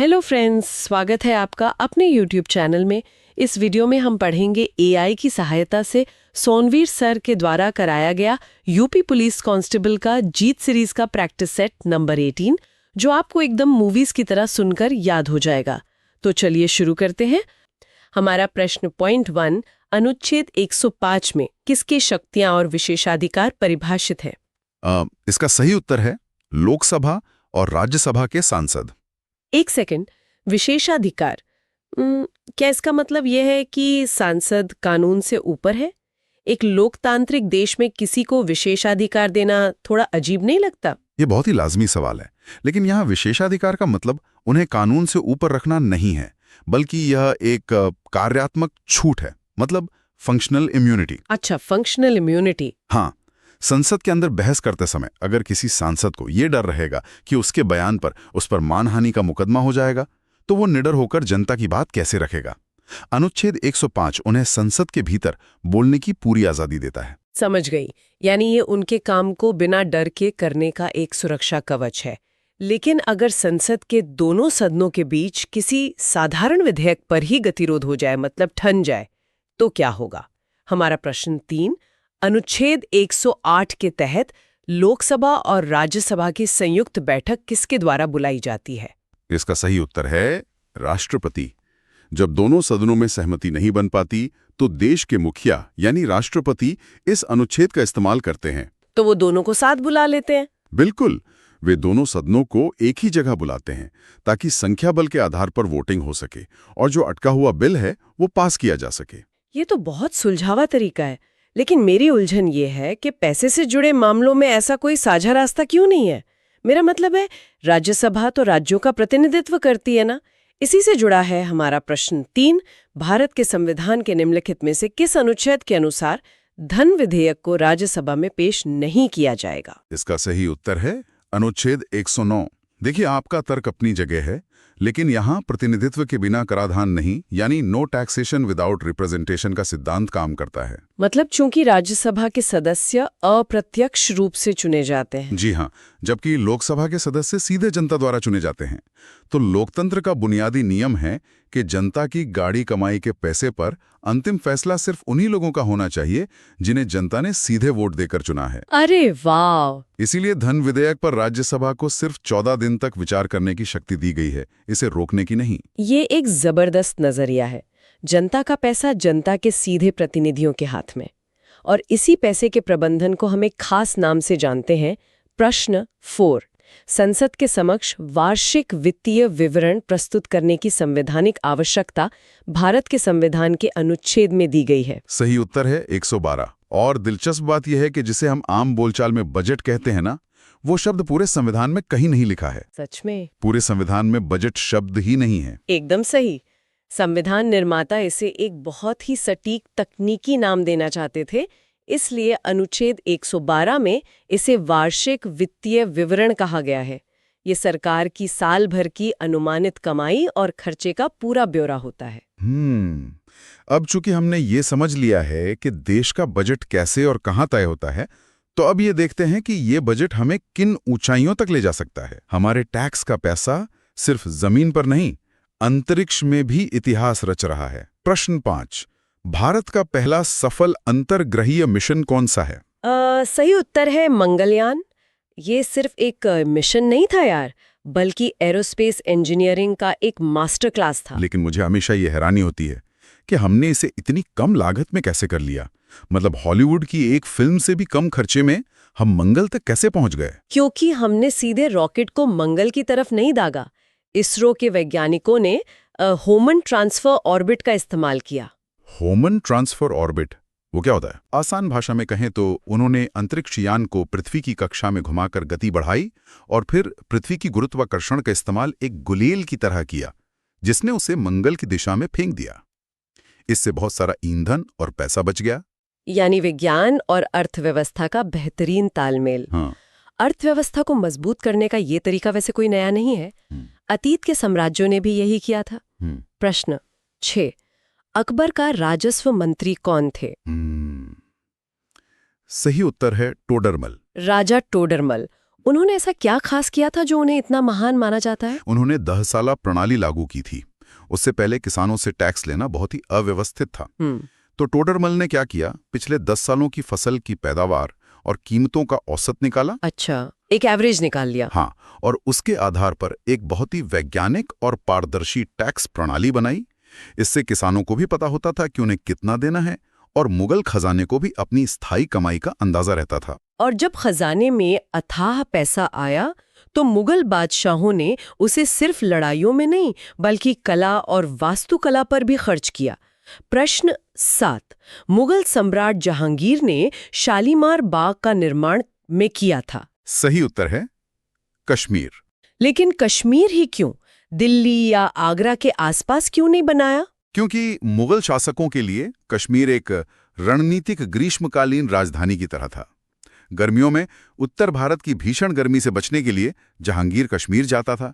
Hello friends, स्वागत है आपका अपने यूट्यूब चैनल में। इस वीडियो में हम पढ़ेंगे एआई की सहायता से सोनवीर सर के द्वारा कराया गया यूपी पुलिस कांस्टेबल का जीत सीरीज का प्रैक्टिस सेट नंबर 18, जो आपको एकदम मूवीज की तरह सुनकर याद हो जाएगा। तो चलिए शुरू करते हैं। हमारा प्रश्न पॉइंट 1, अनुच्छेद 105 में किसकी शक्तियां और विशेषाधिकार परिभाषित है? इसका सही उत्तर है लोकसभा और राज्यसभा के सांसद। एक सेकंड, विशेषाधिकार। क्या इसका मतलब यह है कि सांसद कानून से ऊपर है? एक लोकतांत्रिक देश में किसी को विशेषाधिकार देना थोड़ा अजीब नहीं लगता? ये बहुत ही लाजमी सवाल है, लेकिन यहाँ विशेषाधिकार का मतलब उन्हें कानून से ऊपर रखना नहीं है, बल्कि यह एक कार्यात्मक छूट है, मतलब फंक्शनल इम्यूनिटी। अच्छा, फंक्शनल इम्यूनिटी। हाँ, संसद के अंदर बहस करते समय अगर किसी सांसद को ये डर रहेगा कि उसके बयान पर उस पर मानहानि का मुकदमा हो जाएगा, तो वो निडर होकर जनता की बात कैसे रखेगा? अनुच्छेद 105 उन्हें संसद के भीतर बोलने की पूरी आजादी देता है। समझ गई, यानी ये उनके काम को बिना डर के करने का एक सुरक्षा कवच है। लेकिन अगर संसद के दोनों सदनों के बीच किसी साधारण विधेयक पर ही गतिरोध हो जाए, मतलब ठन जाए, तो क्या होगा? हमारा प्रश्न 3, अनुच्छेद 108 के तहत लोकसभा और राज्यसभा की संयुक्त बैठक किसके द्वारा बुलाई जाती है? इसका सही उत्तर है राष्ट्रपति। जब दोनों सदनों में सहमति नहीं बन पाती, तो देश के मुखिया यानी राष्ट्रपति इस अनुच्छेद का इस्तेमाल करते हैं। तो वो दोनों को साथ बुला लेते हैं? बिल्कुल, वे दोनों सदनों को एक ही जगह बुलाते हैं ताकि संख्या बल के आधार पर वोटिंग हो सके और जो अटका हुआ बिल है वो पास किया जा सके। ये तो बहुत सुलझावा तरीका है, लेकिन मेरी उलझन ये है कि पैसे से जुड़े मामलों में ऐसा कोई साझा रास्ता क्यों नहीं है? मेरा मतलब है, राज्यसभा तो राज्यों का प्रतिनिधित्व करती है ना। इसी से जुड़ा है हमारा प्रश्न 3, भारत के संविधान के निम्नलिखित में से किस अनुच्छेद के अनुसार धन विधेयक को राज्यसभा में पेश नहीं किया जाएगा? इसका सही उत्तर है अनुच्छेद 109। देखिए, आपका तर्क अपनी जगह है, लेकिन यहाँ प्रतिनिधित्व के बिना कराधान नहीं, यानी नो टैक्सेशन विदाउट रिप्रेजेंटेशन का सिद्धांत काम करता है। मतलब चूंकि राज्यसभा के सदस्य अप्रत्यक्ष रूप से चुने जाते हैं। जी हाँ, जबकि लोकसभा के सदस्य सीधे जनता द्वारा चुने जाते हैं। तो लोकतंत्र का बुनियादी नियम है कि जनता की गाड़ी कमाई के पैसे पर अंतिम फैसला सिर्फ उन्हीं लोगों का होना चाहिए जिन्हें जनता ने सीधे वोट देकर चुना है। अरे वाह! इसीलिए धन विधेयक पर राज्यसभा को सिर्फ 14 दिन तक विचार करने की शक्ति दी गई है, इसे रोकने की नहीं। ये एक जबरदस्त नजरिया है। जनता का पैसा जनता के सीधे प्रतिनिधियों के हाथ में, और इसी पैसे के प्रबंधन को हम एक खास नाम से जानते हैं। प्रश्न 4, संसद के समक्ष वार्षिक वित्तीय विवरण प्रस्तुत करने की संवैधानिक आवश्यकता भारत के संविधान के अनुच्छेद में दी गई है। सही उत्तर है 112। और दिलचस्प बात यह है कि जिसे हम आम बोलचाल में बजट कहते हैं ना, वो शब्द पूरे संविधान में कहीं नहीं लिखा है। सच में? पूरे संविधान में बजट शब्द ही नहीं है। एकदम सही। संविधान निर्माता इसे एक बहुत ही सटीक तकनीकी नाम देना चाहते थे, इसलिए अनुच्छेद 112 में इसे वार्षिक वित्तीय विवरण कहा गया है। ये सरकार की साल भर की अनुमानित कमाई और खर्चे का पूरा ब्यौरा होता है। अब चूंकि हमने ये समझ लिया है कि देश का बजट कैसे और कहाँ तय होता है, तो अब ये देखते हैं कि ये बजट हमें किन ऊंचाइयों तक ले जा सकता है। हमारे टैक्स का पैसा सिर्फ जमीन पर नहीं, अंतरिक्ष में भी इतिहास रच रहा है। प्रश्न 5, भारत का पहला सफल अंतर्ग्रहीय मिशन कौन सा है? सही उत्तर है मंगलयान। ये सिर्फ एक मिशन नहीं था यार, बल्कि एरोस्पेस इंजीनियरिंग का एक मास्टर क्लास था। लेकिन मुझे हमेशा ये हैरानी होती है कि हमने इसे इतनी कम लागत में कैसे कर लिया। मतलब हॉलीवुड की एक फिल्म से भी कम खर्चे में हम मंगल तक कैसे पहुंच गए? क्योंकि हमने सीधे रॉकेट को मंगल की तरफ नहीं दागा। इसरो के वैज्ञानिकों ने होमन ट्रांसफर ऑर्बिट का इस्तेमाल किया। होमन ट्रांसफर ऑर्बिट, वो क्या होता है? आसान भाषा में कहें तो उन्होंने अंतरिक्ष यान को पृथ्वी की कक्षा में घुमाकर गति बढ़ाई और फिर पृथ्वी की गुरुत्वाकर्षण का इस्तेमाल एक गुलेल की तरह किया, जिसने उसे मंगल की दिशा में फेंक दिया। इससे बहुत सारा ईंधन और पैसा बच गया। यानी विज्ञान और अर्थव्यवस्था का बेहतरीन तालमेल। हाँ। अर्थव्यवस्था को मजबूत करने का ये तरीका वैसे कोई नया नहीं है। अतीत के साम्राज्यों ने भी यही किया था। प्रश्न 6, अकबर का राजस्व मंत्री कौन थे? सही उत्तर है टोडरमल। राजा टोडरमल। उन्होंने ऐसा क्या खास किया था जो उन्हें इतना महान माना जाता है? उन्होंने 10 साला प्रणाली लागू की थी। उससे पहले किसानों से टैक्स लेना बहुत ही अव्यवस्थित था। तो टोडरमल ने क्या किया, पिछले 10 सालों की फसल की पैदावार और कीमतों का औसत निकाला। अच्छा, एक एवरेज निकाल लिया। हाँ, और उसके आधार पर एक बहुत ही वैज्ञानिक और पारदर्शी टैक्स प्रणाली बनाई। इससे किसानों को भी पता होता था कि उन्हें कितना देना है और मुगल खजाने को भी अपनी स्थायी कमाई का अंदाजा रहता था। और जब खजाने में अथाह पैसा आया तो मुगल बादशाहों ने उसे सिर्फ लड़ाइयों में नहीं बल्कि कला और वास्तुकला पर भी खर्च किया। प्रश्न 7, मुगल सम्राट जहांगीर ने शालीमार बाग का निर्माण में किया था। सही उत्तर है कश्मीर। लेकिन कश्मीर ही क्यों? दिल्ली या आगरा के आसपास क्यों नहीं बनाया? क्योंकि मुगल शासकों के लिए कश्मीर एक रणनीतिक ग्रीष्मकालीन राजधानी की तरह था। गर्मियों में उत्तर भारत की भीषण गर्मी से बचने के लिए जहांगीर कश्मीर जाता था।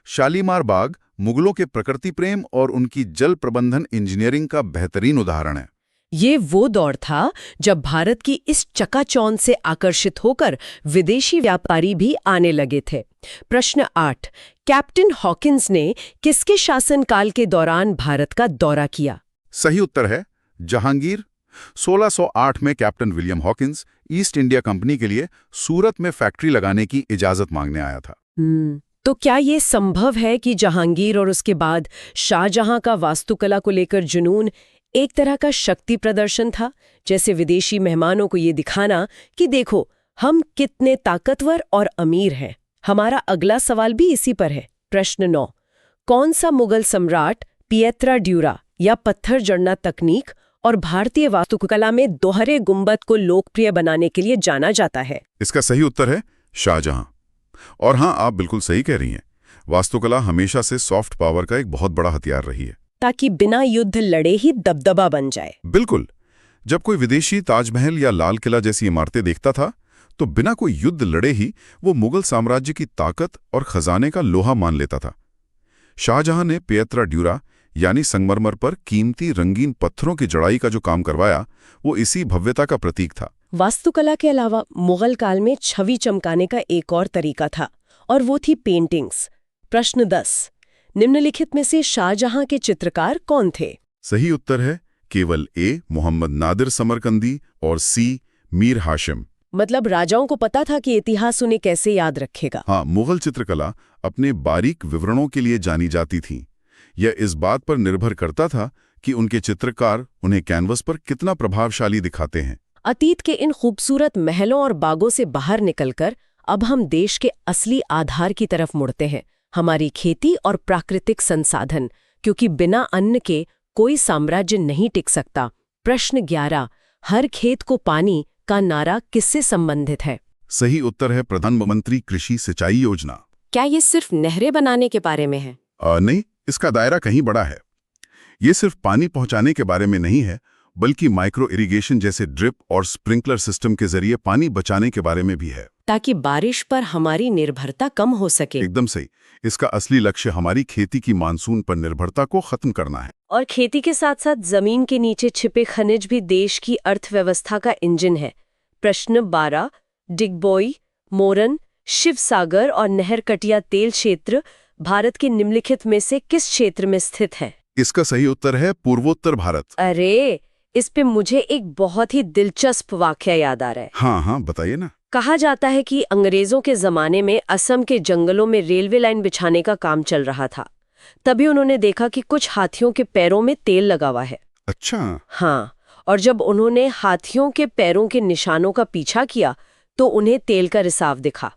शालीमार बाग मुगलों के प्रकृति प्रेम और उनकी जल प्रबंधन इंजीनियरिंग का बेहतरीन उदाहरण है। ये वो दौर था जब भारत की इस चकाचौंध से आकर्षित होकर विदेशी व्यापारी भी आने लगे थे। प्रश्न 8, कैप्टन हॉकिंस ने किसके शासनकाल के दौरान भारत का दौरा किया? सही उत्तर है जहांगीर। 1608 में captain William Hawkins east India company के लिए सूरत में फैक्ट्री लगाने की इजाजत मांगने आया था। तो क्या ये संभव है कि जहांगीर और उसके बाद शाहजहां का वास्तुकला को लेकर जुनून एक तरह का शक्ति प्रदर्शन था, जैसे विदेशी मेहमानों को ये दिखाना कि देखो हम कितने ताकतवर और अमीर हैं? हमारा अगला सवाल भी इसी पर है। प्रश्न 9, कौन सा मुगल सम्राट पिएत्रा ड्यूरा या पत्थर जड़ना तकनीक और भारतीय वास्तुकला में दोहरे गुंबद को लोकप्रिय बनाने के लिए जाना जाता है? इसका सही उत्तर है शाहजहां। और हाँ, आप बिल्कुल सही कह रही हैं। वास्तुकला हमेशा से सॉफ्ट पावर का एक बहुत बड़ा हथियार रही है, ताकि बिना युद्ध लड़े ही दबदबा बन जाए। बिल्कुल। जब कोई विदेशी ताजमहल या लाल किला जैसी इमारतें देखता था तो बिना कोई युद्ध लड़े ही वो मुगल साम्राज्य की ताकत और खजाने का लोहा मान लेता था। शाहजहां ने पिएत्रा ड्यूरा यानी संगमरमर पर कीमती रंगीन पत्थरों की जड़ाई का जो काम करवाया, वो इसी भव्यता का प्रतीक था। वास्तुकला के अलावा मुगल काल में छवि चमकाने का एक और तरीका था, और वो थी पेंटिंग्स। प्रश्न 10, निम्नलिखित में से शाहजहां के चित्रकार कौन थे? सही उत्तर है केवल ए मोहम्मद नादिर समरकंदी और सी मीर हाशिम। मतलब राजाओं को पता था कि इतिहास उन्हें कैसे याद रखेगा। हाँ, मुगल चित्रकला अपने बारीक विवरणों के लिए जानी जाती थी। यह इस बात पर निर्भर करता था कि उनके चित्रकार उन्हें कैनवस पर कितना प्रभावशाली दिखाते हैं। अतीत के इन खूबसूरत महलों और बागों से बाहर निकलकर अब हम देश के असली आधार की तरफ मुड़ते हैं, हमारी खेती और प्राकृतिक संसाधन, क्योंकि बिना अन्न के कोई साम्राज्य नहीं टिक सकता। प्रश्न 11, हर खेत को पानी का नारा किससे संबंधित है? सही उत्तर है प्रधानमंत्री कृषि सिंचाई योजना। क्या ये सिर्फ नहरें बनाने के बारे में है? नहीं, इसका दायरा कहीं बड़ा है। ये सिर्फ पानी पहुंचाने के बारे में नहीं है, बल्कि माइक्रो इरिगेशन जैसे ड्रिप और स्प्रिंकलर सिस्टम के जरिए पानी बचाने के बारे में भी है, ताकि बारिश पर हमारी निर्भरता कम हो सके। एकदम सही। इसका असली लक्ष्य हमारी खेती की मानसून पर निर्भरता को खत्म करना है। और खेती के साथ साथ जमीन के नीचे छिपे खनिज भी देश की अर्थव्यवस्था का इंजन है। प्रश्न 12, डिगबोई, मोरन, शिवसागर और नहरकटिया तेल क्षेत्र भारत के निम्नलिखित में से किस क्षेत्र में स्थित है? इसका सही उत्तर है पूर्वोत्तर भारत। अरे, इस पे मुझे एक बहुत ही दिलचस्प वाकया याद आ रहा है। हाँ, बताइए ना। कहा जाता है कि अंग्रेजों के जमाने में असम के जंगलों में रेलवे लाइन बिछाने का काम चल रहा था। तभी उन्होंने देखा कि कुछ हाथियों के पैरों में तेल लगा हुआ है। अच्छा। हाँ, और जब उन्होंने हाथियों के पैरों के निशानों का पीछा किया तो उन्हें तेल का रिसाव दिखा।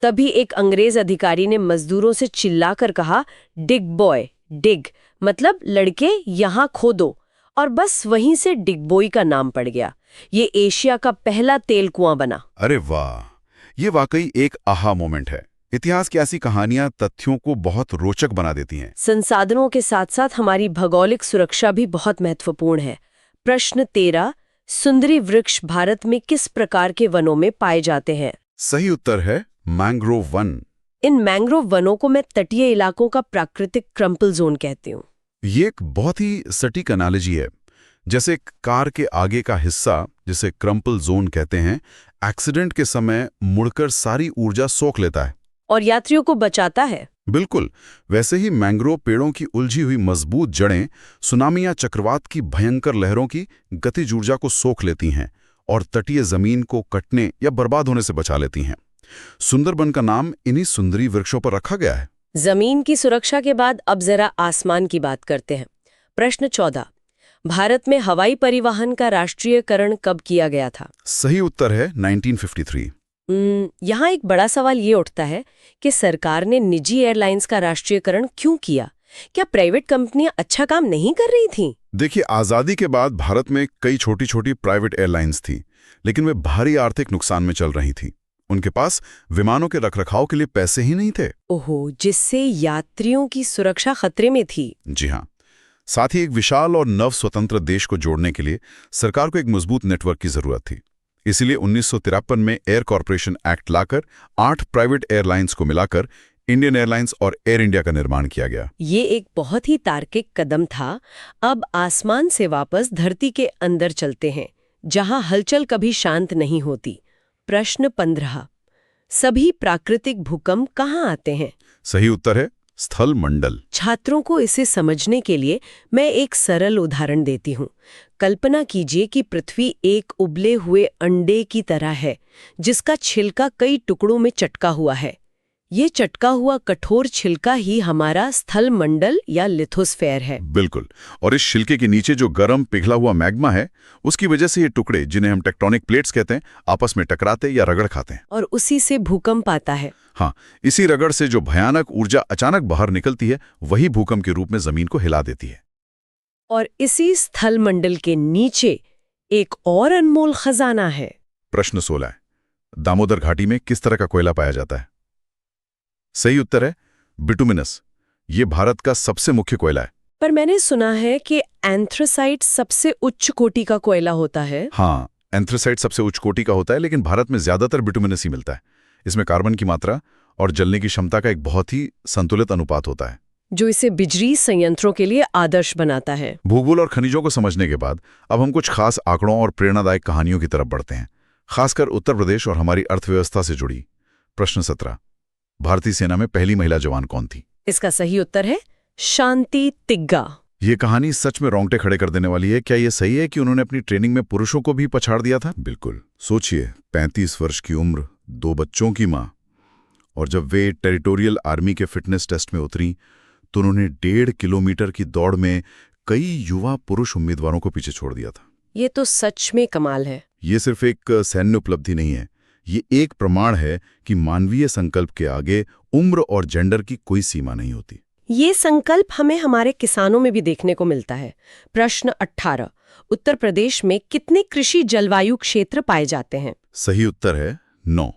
तभी एक अंग्रेज अधिकारी ने मजदूरों से चिल्लाकर कहा, डिग बॉय, डिग मतलब लड़के यहाँ खोदो, और बस वहीं से डिगबोई का नाम पड़ गया। ये एशिया का पहला तेल कुआं बना। अरे वाह, ये वाकई एक आहा मोमेंट है। इतिहास की ऐसी कहानियां तथ्यों को बहुत रोचक बना देती हैं। संसाधनों के साथ साथ हमारी भौगोलिक सुरक्षा भी बहुत महत्वपूर्ण है। प्रश्न 13, सुंदरी वृक्ष भारत में किस प्रकार के वनों में पाए जाते हैं? सही उत्तर है मैंग्रोव वन। इन मैंग्रोव वनों को मैं तटीय इलाकों का प्राकृतिक क्रम्पल जोन कहती हूँ। ये एक बहुत ही सटीक एनालॉजी है। जैसे कार के आगे का हिस्सा, जिसे क्रम्पल जोन कहते हैं, एक्सीडेंट के समय मुड़कर सारी ऊर्जा सोख लेता है और यात्रियों को बचाता है। बिल्कुल। वैसे ही मैंग्रोव पेड़ों की उलझी हुई मजबूत जड़ें सुनामी या चक्रवात की भयंकर लहरों की गतिज ऊर्जा को सोख लेती हैं और तटीय जमीन को कटने या बर्बाद होने से बचा लेती हैं। सुंदरबन का नाम इन्हीं सुंदरी वृक्षों पर रखा गया है। जमीन की सुरक्षा के बाद अब जरा आसमान की बात करते हैं। प्रश्न 14, भारत में हवाई परिवहन का राष्ट्रीयकरण कब किया गया था? सही उत्तर है 1953। यहाँ एक बड़ा सवाल ये उठता है कि सरकार ने निजी एयरलाइंस का राष्ट्रीयकरण क्यों किया? क्या प्राइवेट कंपनियां अच्छा काम नहीं कर रही थीं? देखिए, आज़ादी के बाद भारत में कई छोटी छोटी प्राइवेट एयरलाइंस थीं, लेकिन वे भारी आर्थिक नुकसान में चल रही थीं। उनके पास विमानों के रखरखाव के लिए पैसे ही नहीं थे। ओहो, जिससे यात्रियों की सुरक्षा खतरे में थी। जी हाँ। साथ ही एक विशाल और नव स्वतंत्र देश को जोड़ने के लिए सरकार को एक मजबूत नेटवर्क की जरूरत थी। इसीलिए 1953 में एयर कॉर्पोरेशन एक्ट लाकर 8 प्राइवेट एयरलाइंस को मिलाकर इंडियन एयरलाइंस और एयर इंडिया का निर्माण किया गया। ये एक बहुत ही तार्किक कदम था। अब आसमान से वापस धरती के अंदर चलते हैं, जहां हलचल कभी शांत नहीं होती। प्रश्न 15, सभी प्राकृतिक भूकंप कहाँ आते हैं? सही उत्तर है स्थल मंडल। छात्रों को इसे समझने के लिए मैं एक सरल उदाहरण देती हूँ। कल्पना कीजिए कि पृथ्वी एक उबले हुए अंडे की तरह है, जिसका छिलका कई टुकड़ों में चटका हुआ है। ये चटका हुआ कठोर छिलका ही हमारा स्थल मंडल या लिथोस्फेयर है। बिल्कुल। और इस छिलके के नीचे जो गर्म पिघला हुआ मैग्मा है, उसकी वजह से ये टुकड़े, जिन्हें हम टेक्टोनिक प्लेट्स कहते हैं, आपस में टकराते या रगड़ खाते हैं। और उसी से भूकंप आता है। हाँ, इसी रगड़ से जो भयानक ऊर्जा अचानक बाहर निकलती है, वही भूकंप के रूप में जमीन को हिला देती है। और इसी स्थल मंडल के नीचे एक और अनमोल खजाना है। प्रश्न 16, दामोदर घाटी में किस तरह का कोयला पाया जाता है? सही उत्तर है बिटुमिनस। ये भारत का सबसे मुख्य कोयला है। पर मैंने सुना है कि एंथ्रासाइट सबसे उच्च कोटि का कोयला होता है। हाँ, एंथ्रासाइट सबसे उच्च कोटि का होता है, लेकिन भारत में ज्यादातर बिटुमिनस ही मिलता है। इसमें कार्बन की मात्रा और जलने की क्षमता का एक बहुत ही संतुलित अनुपात होता है, जो इसे बिजली संयंत्रों के लिए आदर्श बनाता है। भूगोल और खनिजों को समझने के बाद अब हम कुछ खास आंकड़ों और प्रेरणादायक कहानियों की तरफ बढ़ते हैं, खासकर उत्तर प्रदेश और हमारी अर्थव्यवस्था से जुड़ी। प्रश्न 17, भारतीय सेना में पहली महिला जवान कौन थी? इसका सही उत्तर है शांति तिग्गा। ये कहानी सच में रोंगटे खड़े कर देने वाली है। क्या ये सही है कि उन्होंने अपनी ट्रेनिंग में पुरुषों को भी पछाड़ दिया था? बिल्कुल। सोचिए, 35 वर्ष की उम्र, 2 बच्चों की मां, और जब वे टेरिटोरियल आर्मी के फिटनेस टेस्ट में उतरी तो उन्होंने 1.5 किलोमीटर की दौड़ में कई युवा पुरुष उम्मीदवारों को पीछे छोड़ दिया था। ये तो सच में कमाल है। ये सिर्फ एक सैन्य उपलब्धि नहीं है, ये एक प्रमाण है कि मानवीय संकल्प के आगे उम्र और जेंडर की कोई सीमा नहीं होती। ये संकल्प हमें हमारे किसानों में भी देखने को मिलता है। प्रश्न 18, उत्तर प्रदेश में कितने कृषि जलवायु क्षेत्र पाए जाते हैं? सही उत्तर है 9।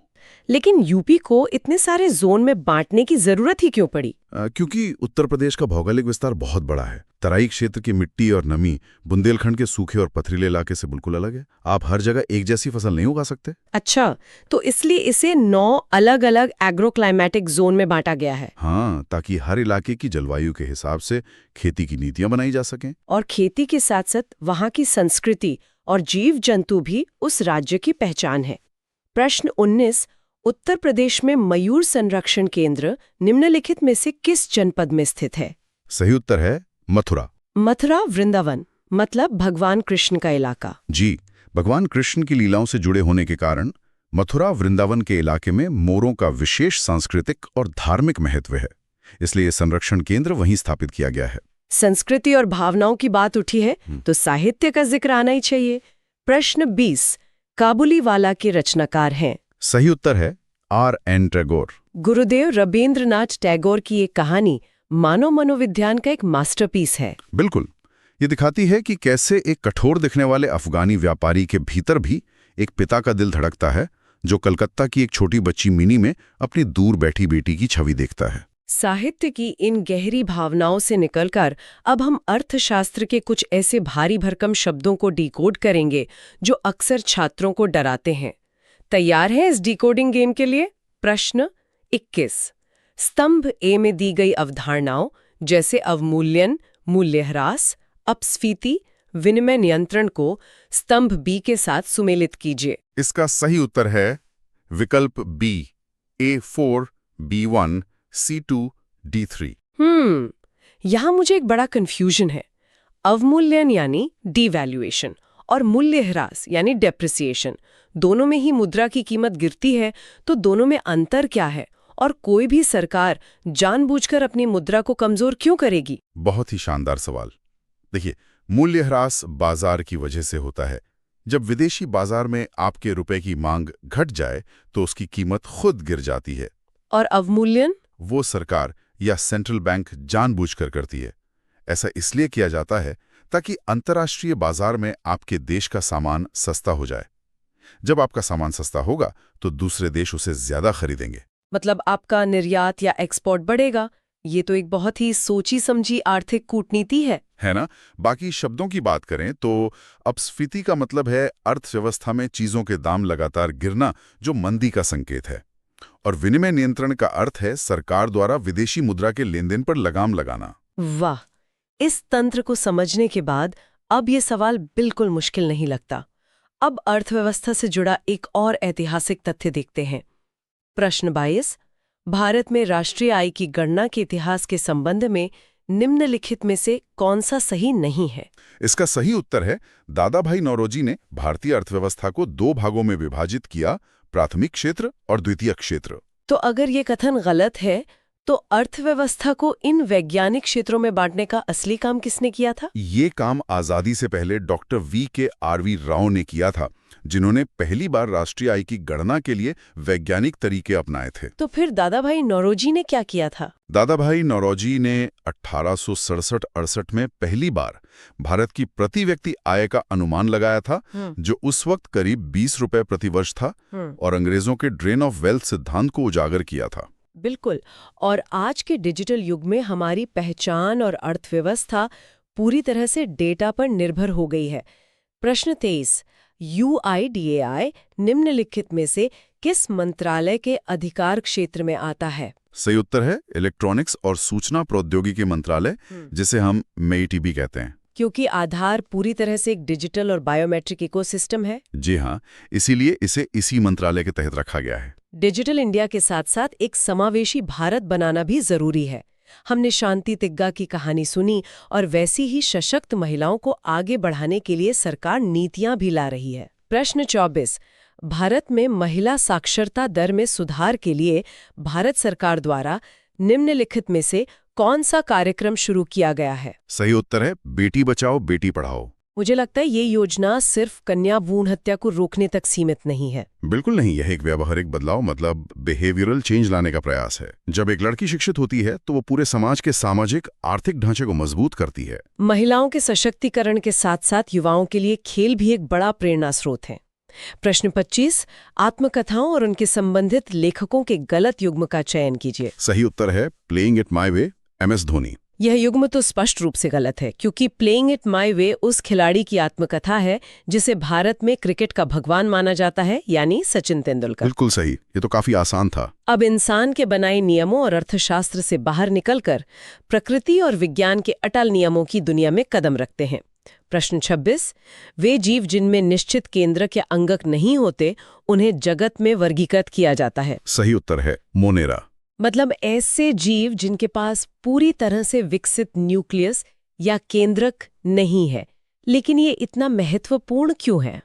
लेकिन यूपी को इतने सारे जोन में बांटने की जरूरत ही क्यों पड़ी? क्योंकि उत्तर प्रदेश का भौगोलिक विस्तार बहुत बड़ा है। तराई क्षेत्र की मिट्टी और नमी बुंदेलखंड के सूखे और पथरीले इलाके से बिल्कुल अलग है। आप हर जगह एक जैसी फसल नहीं उगा सकते। अच्छा, तो इसलिए इसे 9 अलग-अलग एग्रोक्लाइमेटिक जोन में बांटा गया है। हाँ, ताकि हर इलाके की जलवायु के हिसाब से खेती की नीतियां बनाई जा सकें। और खेती के साथ साथ वहाँ की संस्कृति और जीव जंतु भी उस राज्य की पहचान है। प्रश्न 19, उत्तर प्रदेश में मयूर संरक्षण केंद्र निम्नलिखित में से किस जनपद में स्थित है? सही उत्तर है मथुरा। मथुरा वृंदावन, मतलब भगवान कृष्ण का इलाका। जी, भगवान कृष्ण की लीलाओं से जुड़े होने के कारण मथुरा वृंदावन के इलाके में मोरों का विशेष सांस्कृतिक और धार्मिक महत्व है। इसलिए संरक्षण केंद्र वहीं स्थापित किया गया है। संस्कृति और भावनाओं की बात उठी है तो साहित्य का जिक्र आना ही चाहिए। प्रश्न 20, काबुलीवाला के रचनाकार हैं? सही उत्तर है R.N. टैगोर। गुरुदेव रवींद्रनाथ टैगोर की एक कहानी मानव मनोविज्ञान का एक मास्टरपीस है। बिल्कुल। ये दिखाती है कि कैसे एक कठोर दिखने वाले अफगानी व्यापारी के भीतर भी एक पिता का दिल धड़कता है, जो कलकत्ता की एक छोटी बच्ची मिनी में अपनी दूर बैठी बेटी की छवि देखता है। साहित्य की इन गहरी भावनाओं से निकलकर अब हम अर्थशास्त्र के कुछ ऐसे भारी भरकम शब्दों को डिकोड करेंगे जो अक्सर छात्रों को डराते हैं। तैयार हैं इस डिकोडिंग गेम के लिए? प्रश्न 21, स्तंभ ए में दी गई अवधारणाओं जैसे अवमूल्यन, मूल्यह्रास, अपस्फीति, विनिमय नियंत्रण को स्तंभ बी के साथ सुमेलित कीजिए। इसका सही उत्तर है विकल्प B, A4, B1, C2, D3। यहाँ मुझे एक बड़ा कंफ्यूजन है। अवमूल्यन यानी डिवैल्यूएशन और मूल्यह्रास यानी डेप्रिसिएशन, दोनों में ही मुद्रा की कीमत गिरती है, तो दोनों में अंतर क्या है और कोई भी सरकार जानबूझकर अपनी मुद्रा को कमजोर क्यों करेगी? बहुत ही शानदार सवाल। देखिए, मूल्यह्रास बाजार की वजह से होता है। जब विदेशी बाजार में आपके रुपए की मांग घट जाए तो उसकी कीमत खुद गिर जाती है। और अवमूल्यन? वो सरकार या सेंट्रल बैंक जानबूझकर करती है। ऐसा इसलिए किया जाता है ताकि अंतर्राष्ट्रीय बाजार में आपके देश का सामान सस्ता हो जाए। जब आपका सामान सस्ता होगा तो दूसरे देश उसे ज्यादा खरीदेंगे। मतलब आपका निर्यात या एक्सपोर्ट बढ़ेगा। ये तो एक बहुत ही सोची समझी आर्थिक कूटनीति है ना? बाकी शब्दों की बात करें तो अपस्फीति का मतलब है अर्थव्यवस्था में चीजों के दाम लगातार गिरना, जो मंदी का संकेत है। और विनिमय नियंत्रण का अर्थ है सरकार द्वारा विदेशी मुद्रा के लेनदेन पर लगाम लगाना। वाह, इस तंत्र को समझने के बाद अब ये सवाल बिल्कुल मुश्किल नहीं लगता। अब अर्थव्यवस्था से जुड़ा एक और ऐतिहासिक तथ्य देखते हैं। प्रश्न 22, भारत में राष्ट्रीय आय की गणना के इतिहास के संबंध में निम्नलिखित में से कौन सा सही नहीं है? इसका सही उत्तर है दादाभाई नौरोजी ने भारतीय अर्थव्यवस्था को 2 भागों में विभाजित किया, प्राथमिक क्षेत्र और द्वितीयक क्षेत्र। तो अगर ये कथन गलत है तो अर्थव्यवस्था को इन वैज्ञानिक क्षेत्रों में बांटने का असली काम किसने किया था? ये काम आजादी से पहले डॉक्टर V.K.R.V. राव ने किया था, जिन्होंने पहली बार राष्ट्रीय आय की गणना के लिए वैज्ञानिक तरीके अपनाए थे। तो फिर दादाभाई नौरोजी ने क्या किया था? दादाभाई नौरोजी ने 1867-68 में पहली बार भारत की प्रति व्यक्ति आय का अनुमान लगाया था, जो उस वक्त करीब 20 रुपए प्रति वर्ष था, और अंग्रेजों के ड्रेन ऑफ वेल्थ सिद्धांत को उजागर किया था। बिल्कुल। और आज के डिजिटल युग में हमारी पहचान और अर्थव्यवस्था पूरी तरह से डेटा पर निर्भर हो गई है। प्रश्न 23, UIDAI निम्नलिखित में से किस मंत्रालय के अधिकार क्षेत्र में आता है? सही उत्तर है इलेक्ट्रॉनिक्स और सूचना प्रौद्योगिकी मंत्रालय, जिसे हम MEIT भी कहते हैं। क्योंकि आधार पूरी तरह से एक डिजिटल और बायोमेट्रिक इकोसिस्टम है। जी हाँ, इसीलिए इसे इसी मंत्रालय के तहत रखा गया है। डिजिटल इंडिया के साथ साथ एक समावेशी भारत बनाना भी जरूरी है। हमने शांति तिग्गा की कहानी सुनी और वैसी ही सशक्त महिलाओं को आगे बढ़ाने के लिए सरकार नीतियां भी ला रही है। प्रश्न 24, भारत में महिला साक्षरता दर में सुधार के लिए भारत सरकार द्वारा निम्नलिखित में से कौन सा कार्यक्रम शुरू किया गया है? सही उत्तर है बेटी बचाओ बेटी पढ़ाओ। मुझे लगता है ये योजना सिर्फ कन्या भ्रूण हत्या को रोकने तक सीमित नहीं है। बिल्कुल नहीं, यह एक व्यावहारिक बदलाव मतलब बिहेवियरल चेंज लाने का प्रयास है। जब एक लड़की शिक्षित होती है तो वो पूरे समाज के सामाजिक आर्थिक ढांचे को मजबूत करती है। महिलाओं के सशक्तिकरण के साथ साथ युवाओं के लिए खेल भी एक बड़ा प्रेरणा स्रोत है। प्रश्न 25, आत्मकथाओं और उनके संबंधित लेखकों के गलत युग्म का चयन कीजिए। सही उत्तर है playing it my way, MS Dhoni. यह युग्म तो स्पष्ट रूप से गलत है, क्योंकि प्लेइंग इट माई वे उस खिलाड़ी की आत्मकथा है जिसे भारत में क्रिकेट का भगवान माना जाता है, यानी सचिन तेंदुलकर। बिल्कुल सही, ये तो काफी आसान था। अब इंसान के बनाए नियमों और अर्थशास्त्र से बाहर निकलकर प्रकृति और विज्ञान के अटल नियमों की दुनिया में कदम रखते हैं। प्रश्न 26, वे जीव जिनमें निश्चित केंद्रक या अंगक नहीं होते उन्हें जगत में वर्गीकृत किया जाता है। सही उत्तर है मोनेरा। मतलब ऐसे जीव जिनके पास पूरी तरह से विकसित न्यूक्लियस या केंद्रक नहीं है। लेकिन ये इतना महत्वपूर्ण क्यों है?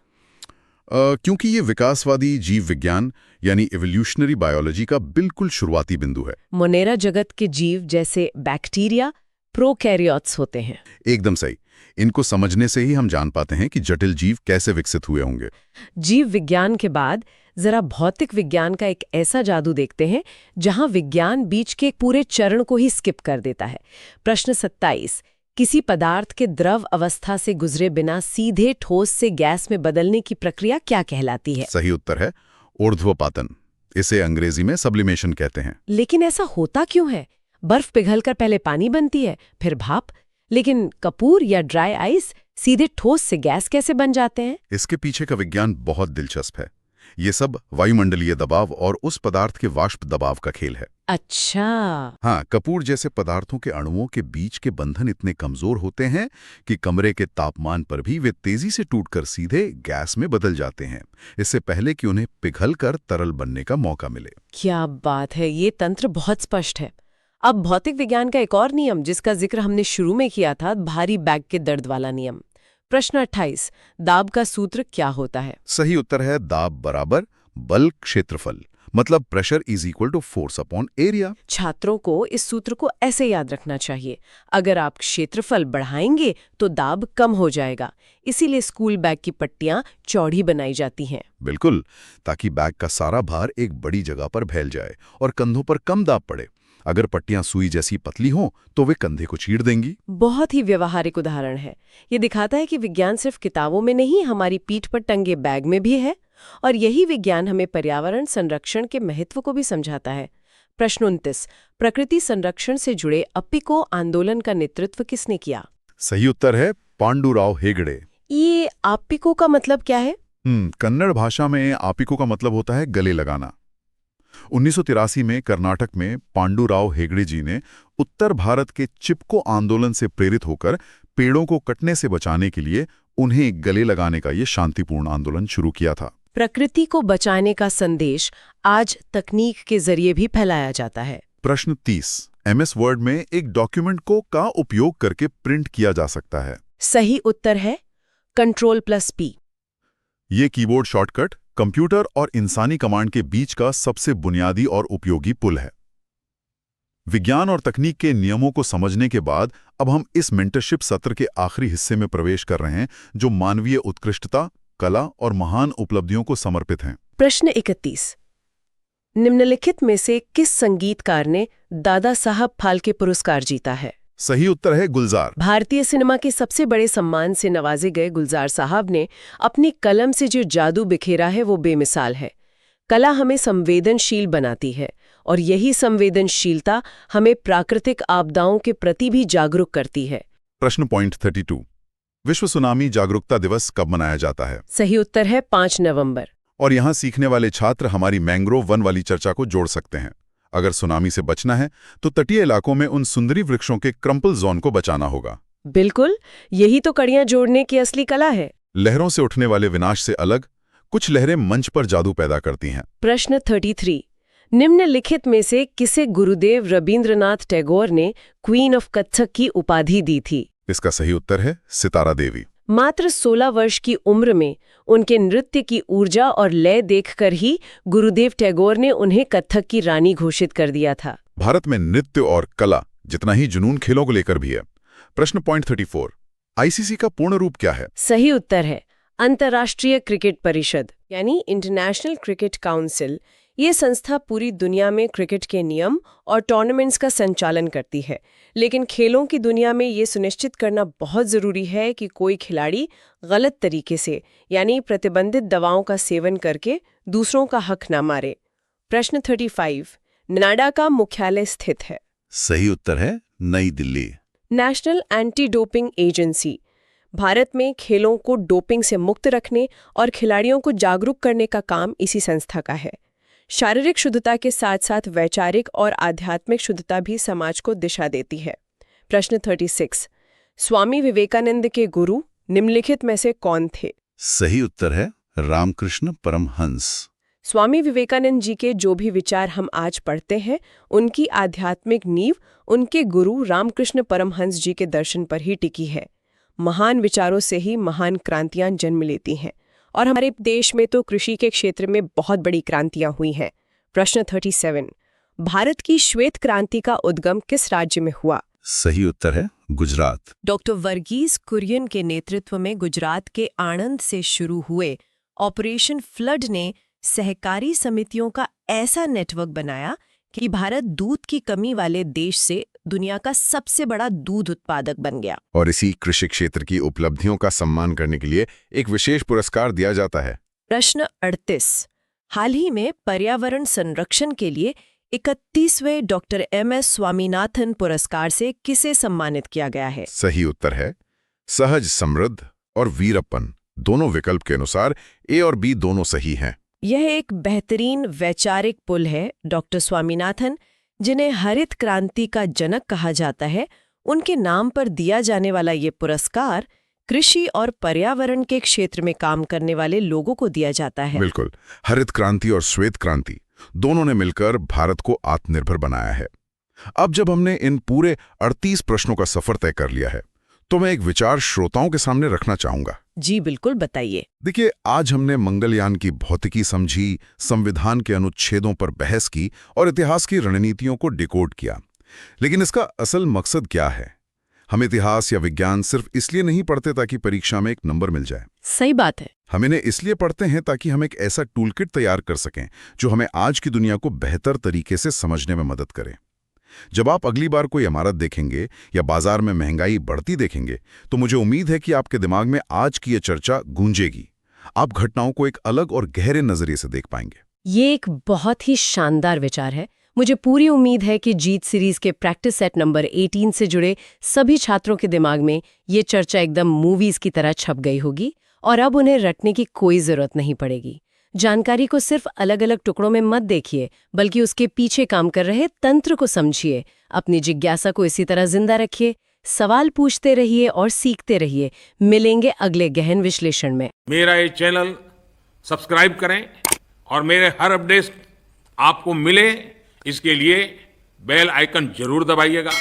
क्योंकि ये विकासवादी जीव विज्ञान यानी इवोल्यूशनरी बायोलॉजी का बिल्कुल शुरुआती बिंदु है। मोनेरा जगत के जीव जैसे बैक्टीरिया प्रोकैरियोट्स होते हैं। एकदम सही। इनको समझने से ही हम जान पाते हैं कि जटिल जीव कैसे विकसित हुए होंगे। जीव विज्ञान के बाद जरा भौतिक विज्ञान का एक ऐसा जादू देखते हैं जहां विज्ञान बीच के पूरे चरण को ही स्किप कर देता है। प्रश्न 27, किसी पदार्थ के द्रव अवस्था से गुजरे बिना सीधे ठोस से गैस में बदलने की प्रक्रिया क्या कहलाती है? सही उत्तर है ऊर्ध्वपातन। इसे अंग्रेजी में सब्लिमेशन कहते हैं। लेकिन ऐसा होता क्यों है? बर्फ पिघलकर पहले पानी बनती है, फिर भाप, लेकिन कपूर या ड्राई आइस सीधे ठोस से गैस कैसे बन जाते हैं? इसके पीछे का विज्ञान बहुत दिलचस्प है। ये सब वायुमंडलीय दबाव और उस पदार्थ के वाष्प दबाव का खेल है। अच्छा। हाँ, कपूर जैसे पदार्थों के अणुओं के बीच के बंधन इतने कमजोर होते हैं कि कमरे के तापमान पर भी वे तेजी से टूटकर सीधे गैस में बदल जाते हैं, इससे पहले कि उन्हें पिघलकर तरल बनने का मौका मिले। क्या बात है, ये तंत्र बहुत स्पष्ट है। अब भौतिक विज्ञान का एक और नियम जिसका जिक्र हमने शुरू में किया था, भारी बैग के दर्द वाला नियम। प्रश्न 28, दाब का सूत्र क्या होता है? सही उत्तर है दाब बराबर बल क्षेत्रफल, मतलब pressure is equal to force upon area. छात्रों को इस सूत्र को ऐसे याद रखना चाहिए, अगर आप क्षेत्रफल बढ़ाएंगे तो दाब कम हो जाएगा। इसीलिए स्कूल बैग की पट्टियां चौड़ी बनाई जाती हैं। बिल्कुल, ताकि बैग का सारा भार एक बड़ी जगह पर फैल जाए और कंधों पर कम दाब पड़े। अगर पट्टियां सुई जैसी पतली हों तो वे कंधे को चीर देंगी। बहुत ही व्यवहारिक उदाहरण है। ये दिखाता है कि विज्ञान सिर्फ किताबों में नहीं, हमारी पीठ पर टंगे बैग में भी है। और यही विज्ञान हमें पर्यावरण संरक्षण के महत्व को भी समझाता है। प्रश्न 29, प्रकृति संरक्षण से जुड़े अप्पिको आंदोलन का नेतृत्व किसने किया? सही उत्तर है पांडुराव हेगड़े। ये अप्पिको का मतलब क्या है? कन्नड़ भाषा में आपिको का मतलब होता है गले लगाना। 1983 में कर्नाटक में पांडुराव हेगड़े जी ने उत्तर भारत के चिपको आंदोलन से प्रेरित होकर पेड़ों को कटने से बचाने के लिए उन्हें गले लगाने का ये शांतिपूर्ण आंदोलन शुरू किया था। प्रकृति को बचाने का संदेश आज तकनीक के जरिए भी फैलाया जाता है। प्रश्न 30, MS वर्ड में एक डॉक्यूमेंट को का उपयोग करके प्रिंट किया जा सकता है? सही उत्तर है Ctrl+P। ये कीबोर्ड शॉर्टकट कंप्यूटर और इंसानी कमांड के बीच का सबसे बुनियादी और उपयोगी पुल है। विज्ञान और तकनीक के नियमों को समझने के बाद अब हम इस मेंटरशिप सत्र के आखिरी हिस्से में प्रवेश कर रहे हैं, जो मानवीय उत्कृष्टता, कला और महान उपलब्धियों को समर्पित हैं। प्रश्न 31, निम्नलिखित में से किस संगीतकार ने दादा साहब फाल्के पुरस्कार जीता है? सही उत्तर है गुलजार। भारतीय सिनेमा के सबसे बड़े सम्मान से नवाजे गए गुलजार साहब ने अपनी कलम से जो जादू बिखेरा है वो बेमिसाल है। कला हमें संवेदनशील बनाती है और यही संवेदनशीलता हमें प्राकृतिक आपदाओं के प्रति भी जागरूक करती है। प्रश्न पॉइंट 32, विश्व सुनामी जागरूकता दिवस कब मनाया जाता है? सही उत्तर है 5 नवंबर। और यहाँ सीखने वाले छात्र हमारी मैंग्रोव वन वाली चर्चा को जोड़ सकते हैं। अगर सुनामी से बचना है तो तटीय इलाकों में उन सुंदरी वृक्षों के क्रम्पल जोन को बचाना होगा। बिल्कुल, यही तो कड़ियां जोड़ने की असली कला है। लहरों से उठने वाले विनाश से अलग कुछ लहरें मंच पर जादू पैदा करती हैं। प्रश्न 33, निम्नलिखित में से किसे गुरुदेव रवींद्रनाथ टैगोर ने क्वीन ऑफ कथक की उपाधि दी थी? इसका सही उत्तर है सितारा देवी। मात्र 16 वर्ष की उम्र में उनके नृत्य की ऊर्जा और लय देखकर ही गुरुदेव टैगोर ने उन्हें कथक की रानी घोषित कर दिया था। भारत में नृत्य और कला जितना ही जुनून खेलों को लेकर भी है। प्रश्न पॉइंट 34, ICC का पूर्ण रूप क्या है? सही उत्तर है अंतर्राष्ट्रीय क्रिकेट परिषद, यानी इंटरनेशनल क्रिकेट काउंसिल। ये संस्था पूरी दुनिया में क्रिकेट के नियम और टूर्नामेंट्स का संचालन करती है। लेकिन खेलों की दुनिया में ये सुनिश्चित करना बहुत ज़रूरी है कि कोई खिलाड़ी गलत तरीके से, यानी प्रतिबंधित दवाओं का सेवन करके दूसरों का हक ना मारे। प्रश्न 35, नाडा का मुख्यालय स्थित है? सही उत्तर है नई Delhi. National anti doping agency Bharat में खेलों को डोपिंग से मुक्त रखने और खिलाड़ियों को जागरूक करने का काम इसी संस्था का है। शारीरिक शुद्धता के साथ साथ वैचारिक और आध्यात्मिक शुद्धता भी समाज को दिशा देती है। प्रश्न 36, स्वामी विवेकानंद के गुरु निम्नलिखित में से कौन थे? सही उत्तर है रामकृष्ण परमहंस। स्वामी विवेकानंद जी के जो भी विचार हम आज पढ़ते हैं, उनकी आध्यात्मिक नींव उनके गुरु रामकृष्ण परमहंस जी के दर्शन पर ही टिकी है। महान विचारों से ही महान क्रांतियां जन्म लेती हैं और हमारे देश में तो कृषि के क्षेत्र में बहुत बड़ी क्रांतियां हुई हैं। प्रश्न 37, भारत की श्वेत क्रांति का उद्गम किस राज्य में हुआ? सही उत्तर है गुजरात। डॉक्टर वर्गीस कुरियन के नेतृत्व में गुजरात के आणंद से शुरू हुए ऑपरेशन फ्लड ने सहकारी समितियों का ऐसा नेटवर्क बनाया कि भारत दूध की कमी वाले देश से दुनिया का सबसे बड़ा दूध उत्पादक बन गया। और इसी कृषि क्षेत्र की उपलब्धियों का सम्मान करने के लिए एक विशेष पुरस्कार दिया जाता है। प्रश्न 38, हाल ही में पर्यावरण संरक्षण के लिए 31वें डॉक्टर MS स्वामीनाथन पुरस्कार से किसे सम्मानित किया गया है? सही उत्तर है सहज समृद्ध और वीरप्पन। दोनों विकल्प के अनुसार A और B दोनों सही हैं। यह एक बेहतरीन वैचारिक पुल है। डॉक्टर स्वामीनाथन, जिन्हें हरित क्रांति का जनक कहा जाता है, उनके नाम पर दिया जाने वाला ये पुरस्कार कृषि और पर्यावरण के क्षेत्र में काम करने वाले लोगों को दिया जाता है। बिल्कुल। हरित क्रांति और श्वेत क्रांति दोनों ने मिलकर भारत को आत्मनिर्भर बनाया है। अब जब हमने इन पूरे 38 प्रश्नों का सफर तय कर लिया है, तो मैं एक विचार श्रोताओं के सामने रखना चाहूंगा। जी बिल्कुल, बताइए। देखिए, आज हमने मंगलयान की भौतिकी समझी, संविधान के अनुच्छेदों पर बहस की और इतिहास की रणनीतियों को डिकोड किया। लेकिन इसका असल मकसद क्या है? हम इतिहास या विज्ञान सिर्फ इसलिए नहीं पढ़ते ताकि परीक्षा में एक नंबर मिल जाए। सही बात है। हम इन्हें इसलिए पढ़ते हैं ताकि हम एक ऐसा टूलकिट तैयार कर सकें जो हमें आज की दुनिया को बेहतर तरीके से समझने में मदद करे। जब आप अगली बार कोई इमारत देखेंगे या बाजार में महंगाई बढ़ती देखेंगे, तो मुझे उम्मीद है कि आपके दिमाग में आज की ये चर्चा गूंजेगी। आप घटनाओं को एक अलग और गहरे नजरिए से देख पाएंगे। ये एक बहुत ही शानदार विचार है। मुझे पूरी उम्मीद है कि जीत सीरीज के प्रैक्टिस सेट नंबर 18 से जुड़े सभी छात्रों के दिमाग में ये चर्चा एकदम मूवीज की तरह छप गई होगी और अब उन्हें रटने की कोई जरूरत नहीं पड़ेगी। जानकारी को सिर्फ अलग अलग टुकड़ों में मत देखिए, बल्कि उसके पीछे काम कर रहे तंत्र को समझिए। अपनी जिज्ञासा को इसी तरह जिंदा रखिए, सवाल पूछते रहिए और सीखते रहिए। मिलेंगे अगले गहन विश्लेषण में। मेरा ये चैनल सब्सक्राइब करें और मेरे हर अपडेट आपको मिले, इसके लिए बेल आइकन जरूर दबाइएगा।